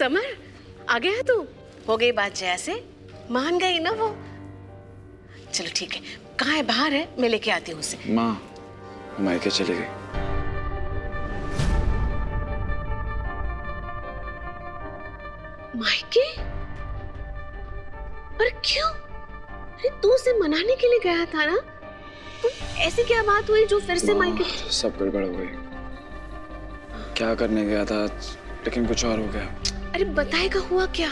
Summer आ गया तू? हो गई बात जया से? मान गई ना वो? चलो ठीक है, कहाँ है? बाहर है, मैं लेके आती हूँ उसे। माँ मायके चली गई। मायके? पर क्यों? अरे तू उसे मनाने के लिए गया था ना? तो ऐसी क्या बात हुई जो फिर से मायके? सब गड़बड़ हो गई। क्या करने गया था लेकिन कुछ और हो गया। अरे बताएगा हुआ क्या?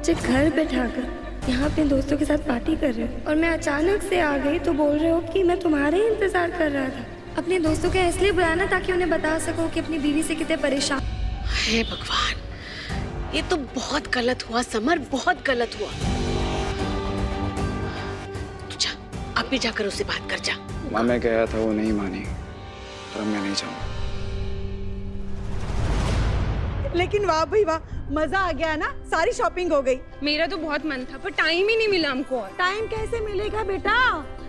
जब घर बैठाकर यहाँ अपने दोस्तों के साथ पार्टी कर रहे हो और मैं अचानक से आ गई तो बोल रहे हो कि मैं तुम्हारे ही इंतजार कर रहा था। अपने दोस्तों को इसलिए बुलाना ताकि उन्हें बता सको कि अपनी बीवी से कितने परेशान। हे भगवान, ये तो बहुत गलत हुआ समर, बहुत गलत हुआ। तू जा, अब भी जाकर उससे बात कर जा। माँ मैं गया था, वो नहीं मानी, और अब मैं नहीं चाहूँगा। लेकिन वाह भाई वाह, मजा आ गया ना, सारी शॉपिंग हो गई। मेरा तो बहुत मन था पर टाइम ही नहीं मिला हमको। टाइम कैसे मिलेगा बेटा?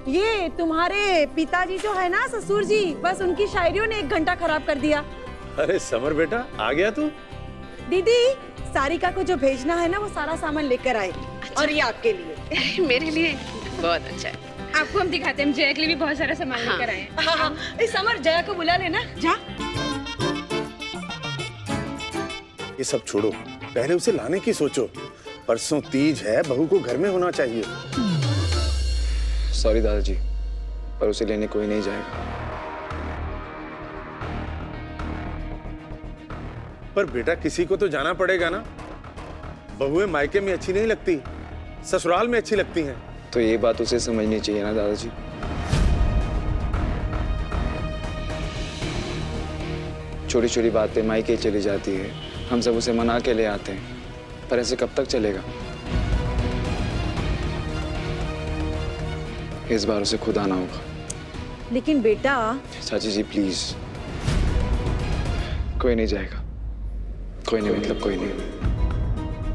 ये तुम्हारे पिताजी जो है ना, ससुर जी, बस उनकी शायरियों ने 1 घंटा खराब कर दिया। अरे समर बेटा आ गया तू? दीदी सारिका को जो भेजना है ना, वो सारा सामान लेकर आए। अच्छा। और ये आपके लिए। मेरे लिए बहुत अच्छा है। आपको हम दिखाते हैं, हम जया के लिए भी बहुत सारा सामान लेकर आए हैं। हाँ, समर जया को बुला लेना, जा। ये सब छोड़ो, पहले उसे लाने की सोचो। परसों तीज है, बहू को घर में होना चाहिए। सॉरी दादाजी, पर उसे लेने कोई नहीं जाएगा। पर बेटा किसी को तो जाना पड़ेगा ना। बहुएं मायके में अच्छी नहीं लगती, ससुराल में अच्छी लगती हैं। तो ये बात उसे समझनी चाहिए ना दादाजी। छोटी छोटी बातें मायके चली जाती है, हम सब उसे मना के ले आते हैं, पर ऐसे कब तक चलेगा? इस बार उसे खुद आना होगा। लेकिन बेटा। चाची जी प्लीज, कोई नहीं जाएगा। कोई नहीं मतलब कोई नहीं।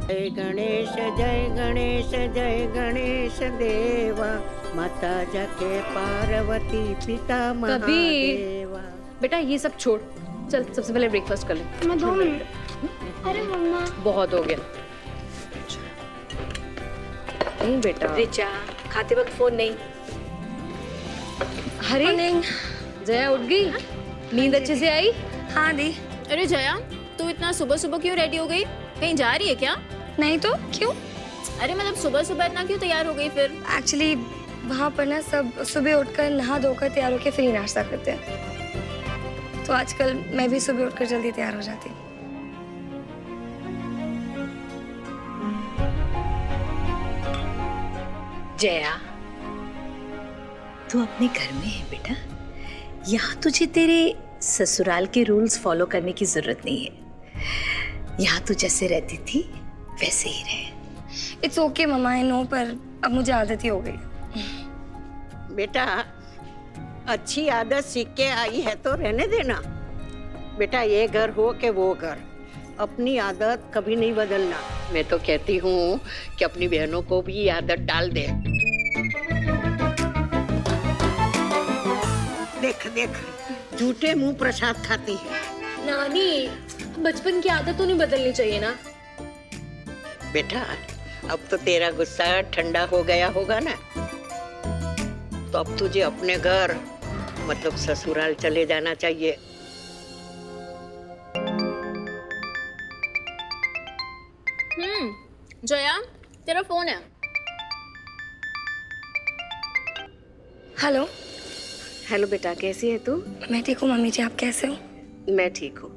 जय गणेश जय गणेश जय गणेश देवा, माता जके पार्वती पिता महादेवा। बेटा ये सब छोड़, चल सबसे पहले ब्रेकफास्ट कर ले। मैं 2 मिनट। अरे मम्मा बहुत हो गया। नहीं बेटा, रिचा, खाते वक्त फोन नहीं। अरे जया उठ गई? नींद अच्छे से आई? हाँ दी। अरे जया, तू इतना सुबह सुबह क्यों रेडी हो गई? कहीं जा रही है क्या? नहीं तो क्यों? अरे मतलब सुबह सुबह इतना क्यों तैयार हो गई फिर? एक्चुअली वहाँ पर ना सब सुबह उठकर नहा धोकर तैयार होकर फिर ही नाश्ता करते हैं, तो आजकल मैं भी सुबह उठकर जल्दी तैयार हो जाती हूँ। जया, तू अपने घर में है बेटा। यहाँ तुझे तेरे ससुराल के रूल्स फॉलो करने की जरूरत नहीं है। यहाँ तू जैसे रहती थी वैसे ही रहे। इट्स ओके मम्मा, आई नो, पर अब मुझे आदत ही हो गई। बेटा अच्छी आदत सीख के आई है तो रहने देना। बेटा ये घर हो के वो घर, अपनी आदत कभी नहीं बदलना। मैं तो कहती हूँ कि अपनी बहनों को भी ये आदत डाल दे। देख देख, झूठे मुंह प्रसाद खाती है। नानी, बचपन की आदत तो नहीं बदलनी चाहिए ना। बेटा अब तो तेरा गुस्सा ठंडा हो गया होगा ना, तो अब तुझे अपने घर मतलब ससुराल चले जाना चाहिए। जया, तेरा फोन है। हेलो। हेलो बेटा, कैसी है तू? मैं ठीक हूँ मम्मी जी, आप कैसे हो? मैं ठीक हूँ।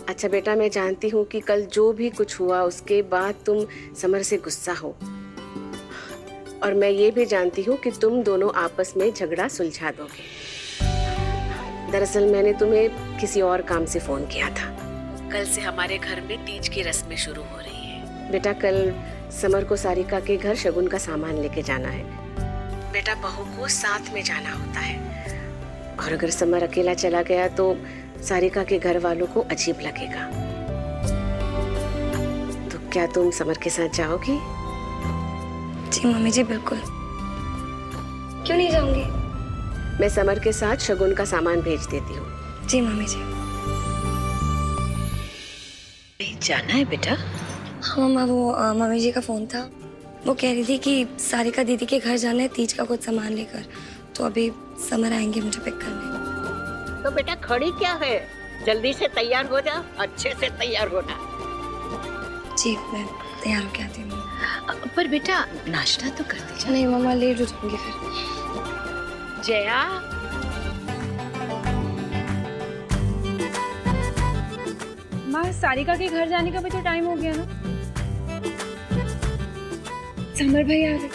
अच्छा बेटा, मैं जानती हूँ कि कल जो भी कुछ हुआ उसके बाद तुम समर से गुस्सा हो, और मैं ये भी जानती हूँ कि तुम दोनों आपस में झगड़ा सुलझा दोगे। दरअसल मैंने तुम्हें किसी और काम से फोन किया था। कल से हमारे घर में तीज की रस्में शुरू हो रही है। बेटा कल समर को सारिका के घर शगुन का सामान लेके जाना है। बेटा बहू को साथ में जाना होता है, और अगर समर अकेला चला गया तो सारिका के घर वालों को अजीब लगेगा। तो क्या तुम समर के साथ जाओगी? जी मम्मी जी बिल्कुल, क्यों नहीं जाऊंगी। मैं समर के साथ शगुन का सामान भेज देती हूँ। जी मम्मी जी। जाना है बेटा? हाँ मम्मा, वो मम्मी जी का फ़ोन था। वो कह रही थी कि सारिका दीदी के घर जाना है तीज का कुछ सामान लेकर, तो अभी समर आएंगे मुझे पिक करने। तो बेटा खड़ी क्या है, जल्दी से तैयार हो जा, अच्छे से तैयार होना। जी मैं तैयार होके आती हूँ। पर बेटा नाश्ता तो करते जा। नहीं मम्मा, लेट हो जाऊंगी फिर। जया, माँ सारिका के घर जाने का भी तो टाइम हो गया ना। समर भाई आ गए।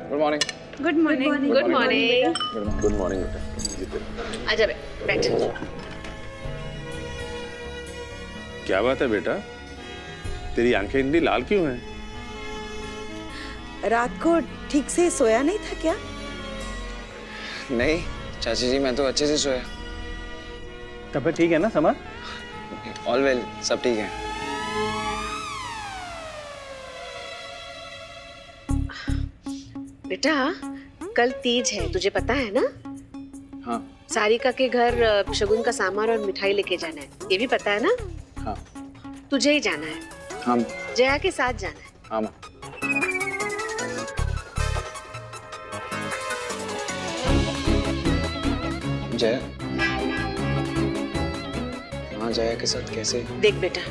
Good morning. Good morning. Good morning. Good morning बेटा। आजा बैठ। क्या बात है बेटा, तेरी आंखें इतनी लाल क्यों हैं? रात को ठीक से सोया नहीं था क्या? नहीं चाची जी, मैं तो अच्छे से सोया। तबीयत ठीक है ना समर? ऑल वेल, सब ठीक है। बेटा कल तीज है, तुझे पता है ना? हाँ सारिका के घर शगुन का सामान और मिठाई लेके जाना है, ये भी पता है ना? हाँ तुझे ही जाना है, हाँ जया के साथ जाना है। हाँ माँ। जया? हाँ जया के साथ कैसे? देख बेटा,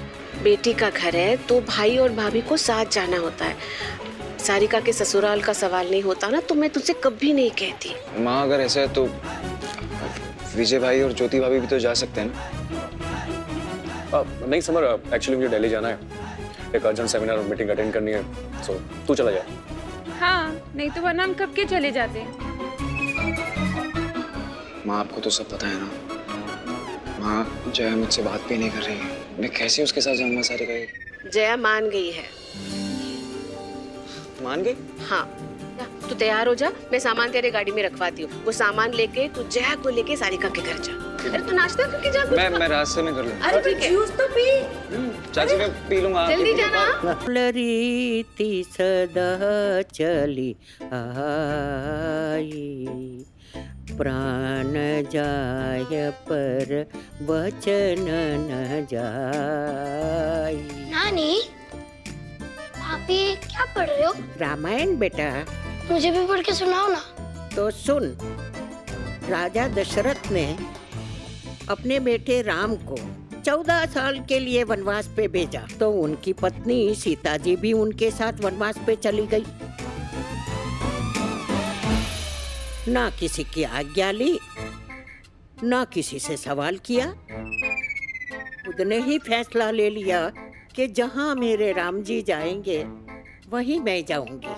बेटी का घर है तो भाई और भाभी को साथ जाना होता है। सारिका के ससुराल का सवाल नहीं होता ना, तो मैं तुझसे कभी नहीं कहती। माँ अगर ऐसा है तो विजय भाई और ज्योति भाभी भी तो जा सकते हैं ना? नहीं समर, एक्चुअली मुझे दिल्ली जाना है, एक अर्जेंट सेमिनार और मीटिंग अटेंड करनी है, सो तू चला जा। हाँ नहीं तो वरना हम कब के चले जाते। माँ आपको तो सब पता है ना। माँ जया मुझसे बात भी नहीं कर रही है, मैं कैसे उसके साथ जाऊंगा? सारिका जया मान गई है। मान गई? हाँ, तू तैयार हो जा, मैं सामान तेरे गाड़ी में रखवाती हूँ। वो सामान लेके तू जया को लेके सारिका के घर जा। अरे तू नाश्ता करके जा। मैं रास्ते में कर लूंगा। अरे ठीक है, जूस तो पी। चाची मैं पी लूंगा। जल्दी जाना। रीति सदा चली आई, प्राण जाय पर वचन न जाय। नानी, आप ये क्या पढ़ रहे हो? रामायण बेटा। मुझे भी पढ़ के सुनाओ ना। तो सुन, राजा दशरथ ने अपने बेटे राम को 14 साल के लिए वनवास पे भेजा, तो उनकी पत्नी सीता जी भी उनके साथ वनवास पे चली गई। ना किसी की आज्ञा ली, ना किसी से सवाल किया, खुद ने ही फैसला ले लिया कि जहां मेरे राम जी जाएंगे वहीं मैं जाऊंगी।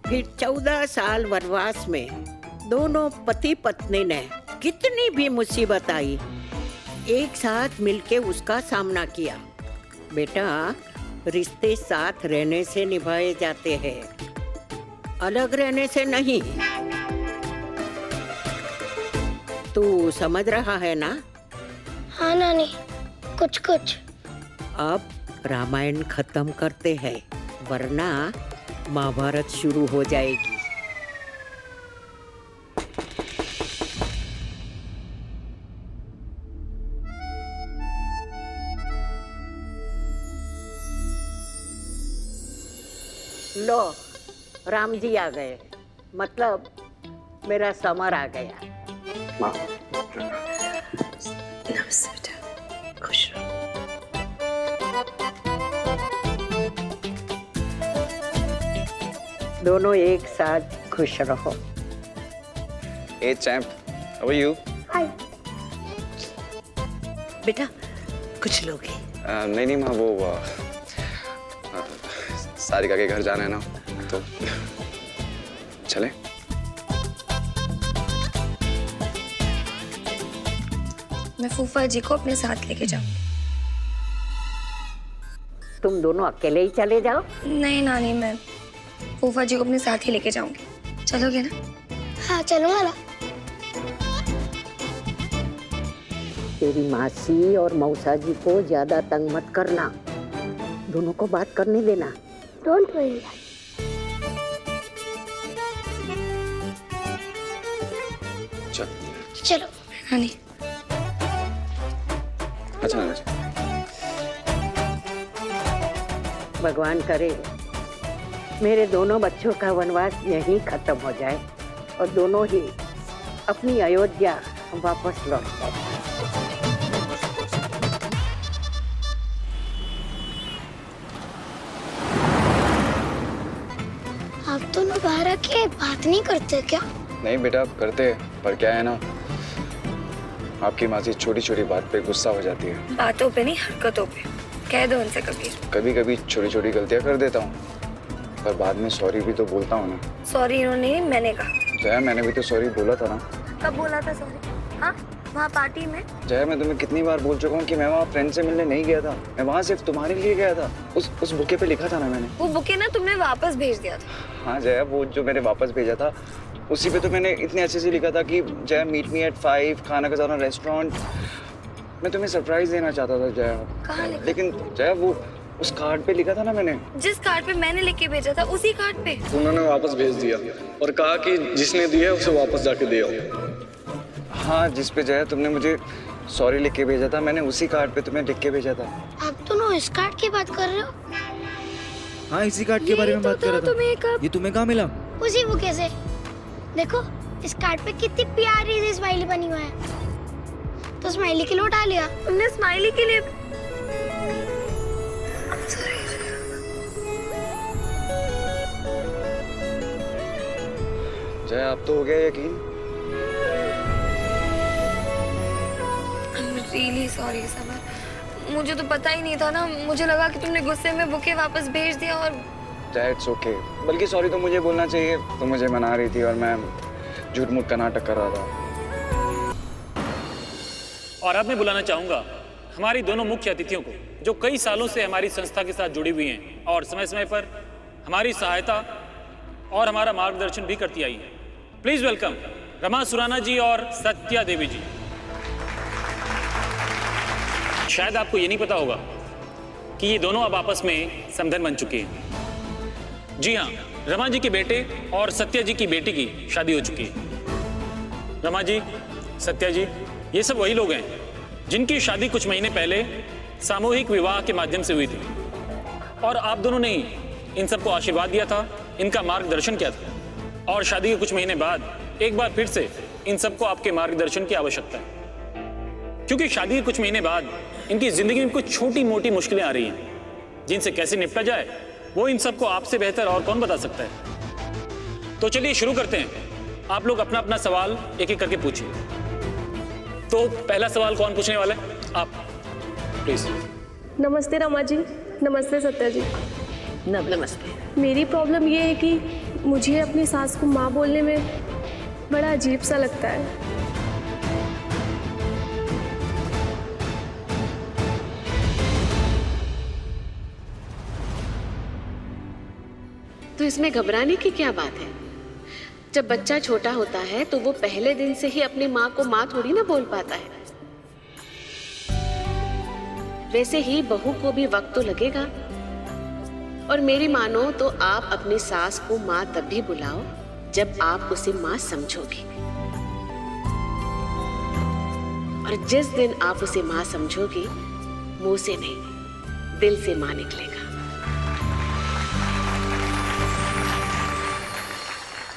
फिर 14 साल वनवास में दोनों पति पत्नी ने कितनी भी मुसीबत आई, एक साथ मिलके उसका सामना किया। बेटा, रिश्ते साथ रहने से निभाए जाते हैं, अलग रहने से नहीं। तू समझ रहा है ना? हाँ नानी, कुछ कुछ। अब रामायण खत्म करते हैं, वरना महाभारत शुरू हो जाएगी। लो, राम जी आ गए, मतलब मेरा समर आ गया। माँ नमस्ते बेटा, खुश रहो। दोनों एक साथ खुश रहो। ए चैंप, हाउ आर यू? हाय। बेटा कुछ लोग हैं। नहीं माँ, वो सारिका के घर जाना है ना, तो चले? मैं फूफा जी को अपने साथ लेके जाऊंगी। तुम दोनों अकेले ही चले जाओ। नहीं नानी, मैं फूफा जी को अपने साथ ही लेके जाऊंगी। चलोगे ना? हाँ चलूंगा ना। तेरी मासी और मौसा जी को ज्यादा तंग मत करना, दोनों को बात करने देना। Don't worry. चल। चलो नानी। अच्छा नाना जी। भगवान करे मेरे दोनों बच्चों का वनवास यहीं खत्म हो जाए और दोनों ही अपनी अयोध्या वापस लौट जाए। आप दोनों बाहर आके बात नहीं करते क्या? नहीं बेटा करते हैं, पर क्या है ना, आपकी माँ छोटी छोटी बात पे गुस्सा हो जाती है। बातों पे नहीं, हरकतों पे। कह दो उनसे कबीर। कभी कभी छोटी छोटी गलतियाँ कर देता हूँ, पर बाद में सॉरी भी तो बोलता हूँ ना। सॉरी इन्होंने नहीं, मैंने कहा। जया मैंने भी तो सॉरी बोला था ना। कब बोला था सॉरी? हाँ, वहाँ पार्टी में। जया मैं तुम्हें कितनी बार बोल चुका हूँ कि मैं वहाँ फ्रेंड से मिलने नहीं गया था, मैं वहाँ सिर्फ तुम्हारे लिए गया था। उस बुके पे लिखा था ना मैंने। वो बुके ना तुमने वापस भेज दिया था। हाँ जया, वो जो मैंने वापस भेजा था उसी पे तो मैंने इतने अच्छे से लिखा था कि जया मीट मी एट 5, खाना खजाना रेस्टोरेंट। मैं तुम्हें सरप्राइज देना चाहता था जया। कहाँ लिखा? लेकिन जया वो उस कार्ड पे लिखा था ना मैंने। जिस कार्ड पे मैंने लिख के भेजा था उसी कार्ड पे। उन्होंने वापस भेज दिया और कहा कि जिसने दिया है उसे वापस जाके दे आओ। हाँ, जिस पे जया तुमने मुझे सॉरी लिख के भेजा था, मैंने उसी कार्ड पे तुम्हें लिख के भेजा था। आप दोनों इस कार्ड की बात कर रहे हो? हाँ, इसी कार्ड के बारे में बात कर रहा था। तुम्हें कब? ये तुम्हें कहाँ मिला? उसी बुके से। देखो इस कार्ड पे कितनी प्यारी सी स्माइली बनी हुआ है, तो स्माइली के लिए उठा लिया तुमने। स्माइली के लिए जया अब तो हो गया यकीन। रियली सॉरी समर, मुझे तो पता ही नहीं था ना। मुझे लगा कि तुमने गुस्से में बुके वापस भेज दिया। और जया इट्स ओके, बल्कि सॉरी तो मुझे बोलना चाहिए। तो मुझे मना रही थी और मैं झूठ मूठ का नाटक कर रहा था। और अब मैं बुलाना चाहूंगा हमारी दोनों मुख्य अतिथियों को, जो कई सालों से हमारी संस्था के साथ जुड़ी हुई हैं और समय समय पर हमारी सहायता और हमारा मार्गदर्शन भी करती आई है। प्लीज वेलकम रमा सुराना जी और सत्या देवी जी। शायद आपको ये नहीं पता होगा कि ये दोनों अब आपस में समधन बन चुके हैं। जी हाँ, रमा जी के बेटे और सत्या जी की बेटी की शादी हो चुकी है। रमा जी, सत्या जी, ये सब वही लोग हैं जिनकी शादी कुछ महीने पहले सामूहिक विवाह के माध्यम से हुई थी। और आप दोनों ने ही इन सबको आशीर्वाद दिया था, इनका मार्गदर्शन किया था। और शादी के कुछ महीने बाद एक बार फिर से इन सबको आपके मार्गदर्शन की आवश्यकता है, क्योंकि शादी के कुछ महीने बाद इनकी जिंदगी में कुछ छोटी मोटी मुश्किलें आ रही हैं, जिनसे कैसे निपटा जाए वो इन सबको आपसे बेहतर और कौन बता सकता है। तो चलिए शुरू करते हैं। आप लोग अपना अपना सवाल एक एक करके पूछिए। तो पहला सवाल कौन पूछने वाला है? आप प्लीज। नमस्ते रमा जी। नमस्ते सत्या जी। नमस्ते। मेरी प्रॉब्लम ये है कि मुझे अपनी सास को माँ बोलने में बड़ा अजीब सा लगता है। तो इसमें घबराने की क्या बात है? जब बच्चा छोटा होता है तो वो पहले दिन से ही अपनी माँ को माँ थोड़ी ना बोल पाता है। वैसे ही बहू को भी वक्त तो लगेगा। और मेरी मानो तो आप अपनी सास को माँ तब भी बुलाओ जब आप उसे माँ समझोगी। और जिस दिन आप उसे माँ समझोगी, मुंह से नहीं दिल से माँ निकलेगा।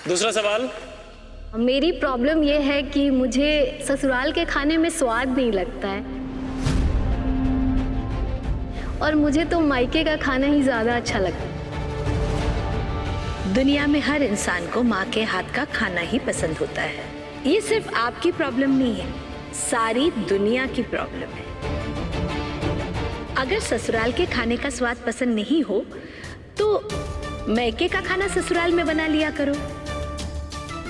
दूसरा सवाल। मेरी प्रॉब्लम ये है कि मुझे ससुराल के खाने में स्वाद नहीं लगता है और मुझे तो मायके का खाना ही ज़्यादा अच्छा लगता है। दुनिया में हर इंसान को माँ के हाथ का खाना ही पसंद होता है। ये सिर्फ आपकी प्रॉब्लम नहीं है, सारी दुनिया की प्रॉब्लम है। अगर ससुराल के खाने का स्वाद पसंद नहीं हो तो मायके का खाना ससुराल में बना लिया करो।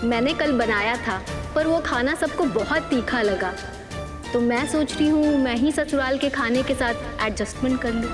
मैंने कल बनाया था पर वो खाना सबको बहुत तीखा लगा, तो मैं सोच रही हूँ मैं ही ससुराल के खाने के साथ एडजस्टमेंट कर लूँ।